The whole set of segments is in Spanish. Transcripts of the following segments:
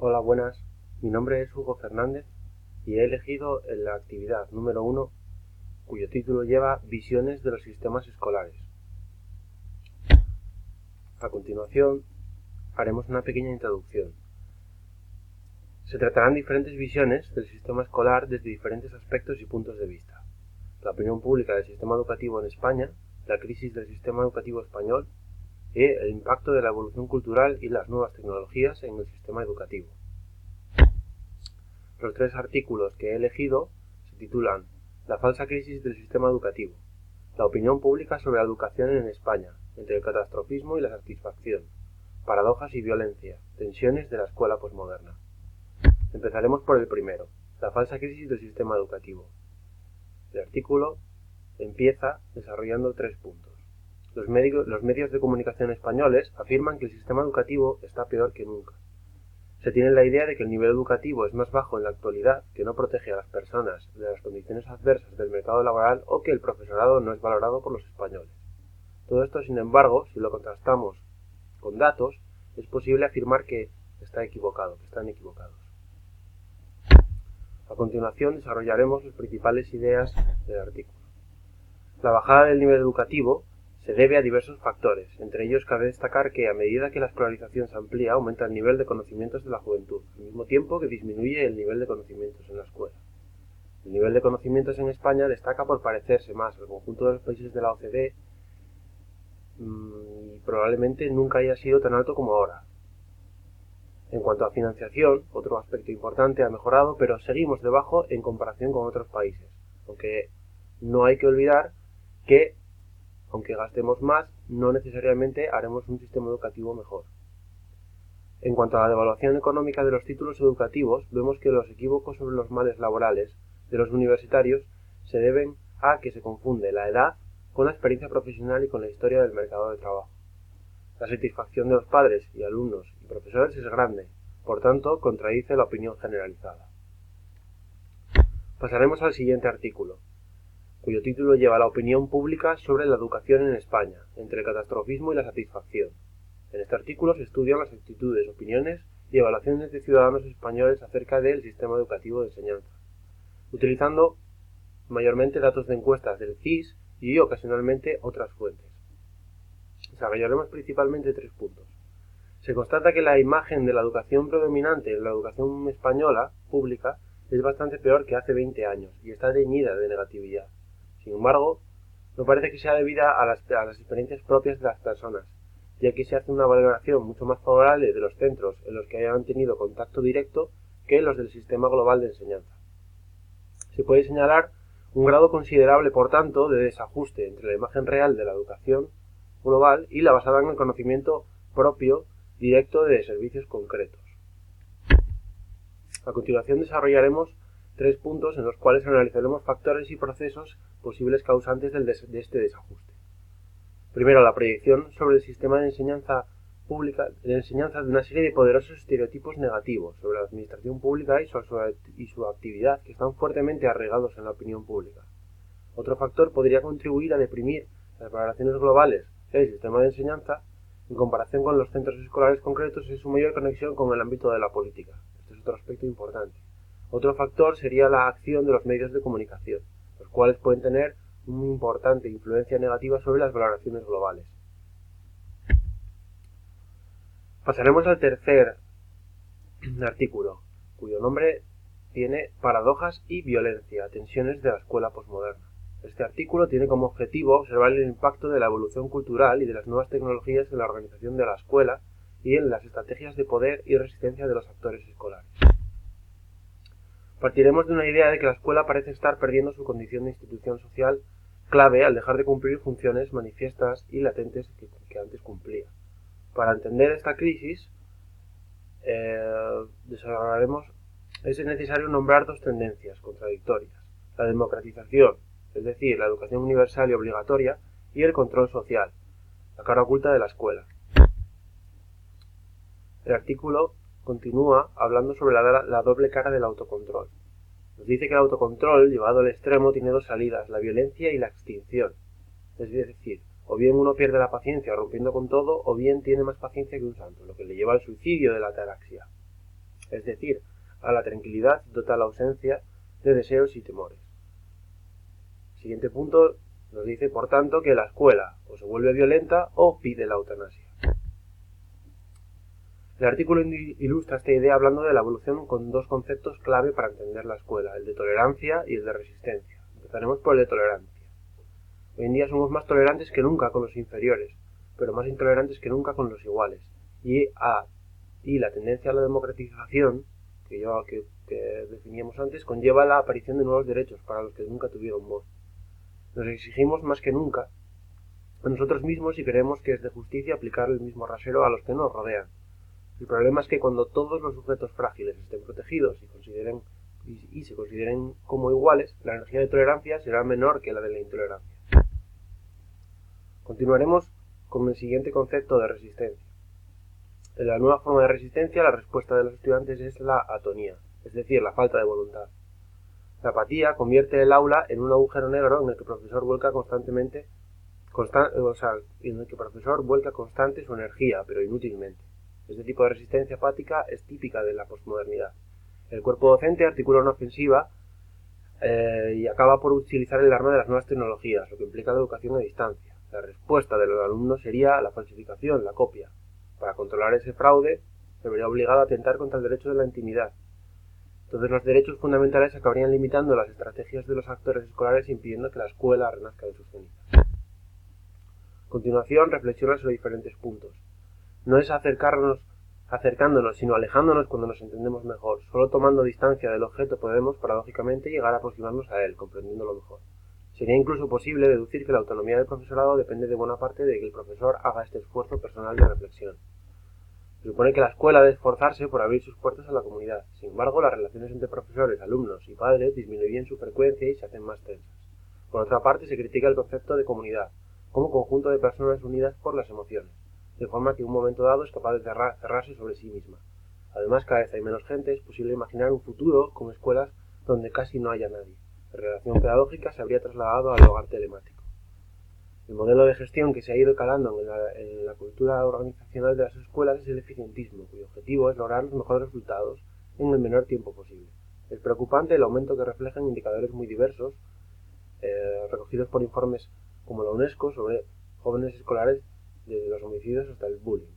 Hola, buenas. Mi nombre es Hugo Fernández y he elegido la actividad número 1, cuyo título lleva Visiones de los sistemas escolares. A continuación, haremos una pequeña introducción. Se tratarán diferentes visiones del sistema escolar desde diferentes aspectos y puntos de vista. La opinión pública del sistema educativo en España, la crisis del sistema educativo español y el impacto de la evolución cultural y las nuevas tecnologías en el sistema educativo. Los 3 artículos que he elegido se titulan La falsa crisis del sistema educativo, la opinión pública sobre la educación en España, entre el catastrofismo y la satisfacción, paradojas y violencia, tensiones de la escuela posmoderna. Empezaremos por el primero, la falsa crisis del sistema educativo. El artículo empieza desarrollando 3 puntos. Los medios de comunicación españoles afirman que el sistema educativo está peor que nunca. Se tiene la idea de que el nivel educativo es más bajo en la actualidad, que no protege a las personas de las condiciones adversas del mercado laboral o que el profesorado no es valorado por los españoles. Todo esto, sin embargo, si lo contrastamos con datos, es posible afirmar que están equivocados. A continuación desarrollaremos las principales ideas del artículo. La bajada del nivel educativo se debe a diversos factores. Entre ellos cabe destacar que a medida que la escolarización se amplía, aumenta el nivel de conocimientos de la juventud, al mismo tiempo que disminuye el nivel de conocimientos en la escuela. El nivel de conocimientos en España destaca por parecerse más al conjunto de los países de la OCDE y probablemente nunca haya sido tan alto como ahora. En cuanto a financiación, otro aspecto importante ha mejorado, pero seguimos debajo en comparación con otros países, aunque no hay que olvidar que aunque gastemos más, no necesariamente haremos un sistema educativo mejor. En cuanto a la devaluación económica de los títulos educativos, vemos que los equívocos sobre los males laborales de los universitarios se deben a que se confunde la edad con la experiencia profesional y con la historia del mercado de trabajo. La satisfacción de los padres y alumnos y profesores es grande, por tanto, contradice la opinión generalizada. Pasaremos al siguiente artículo, cuyo título lleva la opinión pública sobre la educación en España, entre el catastrofismo y la satisfacción. En este artículo se estudian las actitudes, opiniones y evaluaciones de ciudadanos españoles acerca del sistema educativo de enseñanza, utilizando mayormente datos de encuestas del CIS y ocasionalmente otras fuentes. Desarrollaremos principalmente 3 puntos. Se constata que la imagen de la educación predominante en la educación española pública es bastante peor que hace 20 años y está teñida de negatividad. Sin embargo, no parece que sea debida a las experiencias propias de las personas, ya que se hace una valoración mucho más favorable de los centros en los que hayan tenido contacto directo que los del sistema global de enseñanza. Se puede señalar un grado considerable, por tanto, de desajuste entre la imagen real de la educación global y la basada en el conocimiento propio directo de servicios concretos. A continuación desarrollaremos 3 puntos en los cuales analizaremos factores y procesos posibles causantes de este desajuste. Primero, la proyección sobre el sistema de enseñanza pública de una serie de poderosos estereotipos negativos sobre la administración pública y su actividad que están fuertemente arraigados en la opinión pública. Otro factor podría contribuir a deprimir las valoraciones globales del sistema de enseñanza en comparación con los centros escolares concretos y su mayor conexión con el ámbito de la política. Este es otro aspecto importante. Otro factor sería la acción de los medios de comunicación, los cuales pueden tener una importante influencia negativa sobre las valoraciones globales. Pasaremos al tercer artículo, cuyo nombre tiene Paradojas y violencia, tensiones de la escuela posmoderna. Este artículo tiene como objetivo observar el impacto de la evolución cultural y de las nuevas tecnologías en la organización de la escuela y en las estrategias de poder y resistencia de los actores escolares. Partiremos de una idea de que la escuela parece estar perdiendo su condición de institución social clave al dejar de cumplir funciones manifiestas y latentes que antes cumplía. Para entender esta crisis, es necesario nombrar 2 tendencias contradictorias: la democratización, es decir, la educación universal y obligatoria, y el control social, la cara oculta de la escuela. El artículo continúa hablando sobre la doble cara del autocontrol. Nos dice que el autocontrol, llevado al extremo, tiene 2 salidas, la violencia y la extinción. Es decir, o bien uno pierde la paciencia rompiendo con todo, o bien tiene más paciencia que un santo, lo que le lleva al suicidio de la ataraxia. es decir, a la tranquilidad total ausencia de deseos y temores. Siguiente punto nos dice, por tanto, que la escuela o se vuelve violenta o pide la eutanasia. El artículo ilustra esta idea hablando de la evolución con dos conceptos clave para entender la escuela, el de tolerancia y el de resistencia. Empezaremos por el de tolerancia. Hoy en día somos más tolerantes que nunca con los inferiores, pero más intolerantes que nunca con los iguales. Y la tendencia a la democratización, que definíamos antes, conlleva la aparición de nuevos derechos para los que nunca tuvieron voz. Nos exigimos más que nunca a nosotros mismos y creemos que es de justicia aplicar el mismo rasero a los que nos rodean. El problema es que cuando todos los sujetos frágiles estén protegidos y se consideren como iguales, la energía de tolerancia será menor que la de la intolerancia. Continuaremos con el siguiente concepto de resistencia. En la nueva forma de resistencia, la respuesta de los estudiantes es la atonía, es decir, la falta de voluntad. La apatía convierte el aula en un agujero negro en el que el profesor vuelca constante su energía, pero inútilmente. Este tipo de resistencia apática es típica de la posmodernidad. El cuerpo docente articula una ofensiva y acaba por utilizar el arma de las nuevas tecnologías, lo que implica la educación a distancia. La respuesta de los alumnos sería la falsificación, la copia. Para controlar ese fraude, se vería obligado a atentar contra el derecho de la intimidad. Entonces los derechos fundamentales acabarían limitando las estrategias de los actores escolares e impidiendo que la escuela renazca de sus cenizas. A continuación, reflexiona sobre diferentes puntos. No es acercándonos, sino alejándonos cuando nos entendemos mejor. Solo tomando distancia del objeto podemos, paradójicamente, llegar a aproximarnos a él, comprendiéndolo mejor. Sería incluso posible deducir que la autonomía del profesorado depende de buena parte de que el profesor haga este esfuerzo personal de reflexión. Se supone que la escuela debe esforzarse por abrir sus puertas a la comunidad. Sin embargo, las relaciones entre profesores, alumnos y padres disminuyen su frecuencia y se hacen más tensas. Por otra parte, se critica el concepto de comunidad, como conjunto de personas unidas por las emociones, de forma que en un momento dado es capaz de cerrarse sobre sí misma. Además, cada vez hay menos gente, es posible imaginar un futuro con escuelas donde casi no haya nadie. La relación pedagógica se habría trasladado al hogar telemático. El modelo de gestión que se ha ido calando en la cultura organizacional de las escuelas es el eficientismo, cuyo objetivo es lograr los mejores resultados en el menor tiempo posible. Es preocupante el aumento que reflejan indicadores muy diversos, recogidos por informes como la UNESCO sobre jóvenes escolares, desde los homicidios hasta el bullying.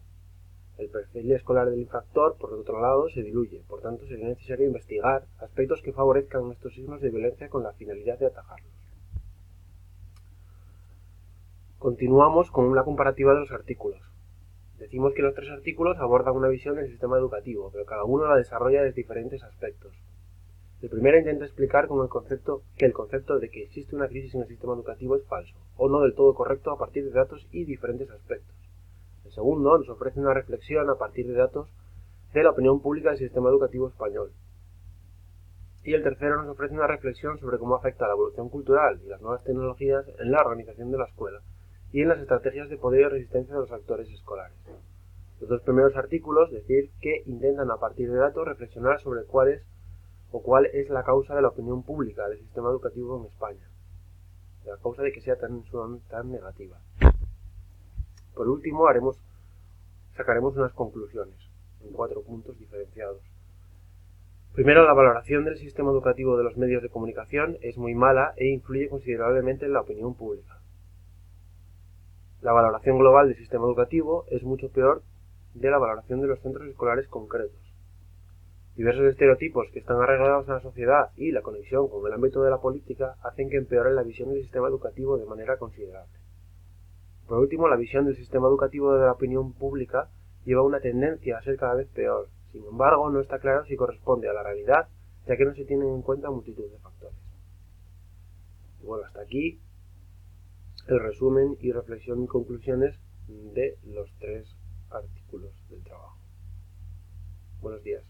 El perfil escolar del infractor, por otro lado, se diluye. Por tanto, sería necesario investigar aspectos que favorezcan estos signos de violencia con la finalidad de atajarlos. Continuamos con una comparativa de los artículos. Decimos que los tres artículos abordan una visión del sistema educativo, pero cada uno la desarrolla desde diferentes aspectos. El primero intenta explicar que el concepto de que existe una crisis en el sistema educativo es falso, o no del todo correcto a partir de datos y diferentes aspectos. El segundo nos ofrece una reflexión a partir de datos de la opinión pública del sistema educativo español. Y el tercero nos ofrece una reflexión sobre cómo afecta la evolución cultural y las nuevas tecnologías en la organización de la escuela y en las estrategias de poder y resistencia de los actores escolares. Los dos primeros artículos, decir que intentan a partir de datos reflexionar sobre cuál es la causa de la opinión pública del sistema educativo en España, la causa de que sea tan negativa. Por último, sacaremos unas conclusiones en 4 puntos diferenciados. Primero, la valoración del sistema educativo de los medios de comunicación es muy mala e influye considerablemente en la opinión pública. La valoración global del sistema educativo es mucho peor de la valoración de los centros escolares concretos. Diversos estereotipos que están arraigados en la sociedad y la conexión con el ámbito de la política hacen que empeore la visión del sistema educativo de manera considerable. Por último, la visión del sistema educativo de la opinión pública lleva una tendencia a ser cada vez peor. Sin embargo, no está claro si corresponde a la realidad, ya que no se tienen en cuenta multitud de factores. Y bueno, hasta aquí el resumen y reflexión y conclusiones de los 3 artículos del trabajo. Buenos días.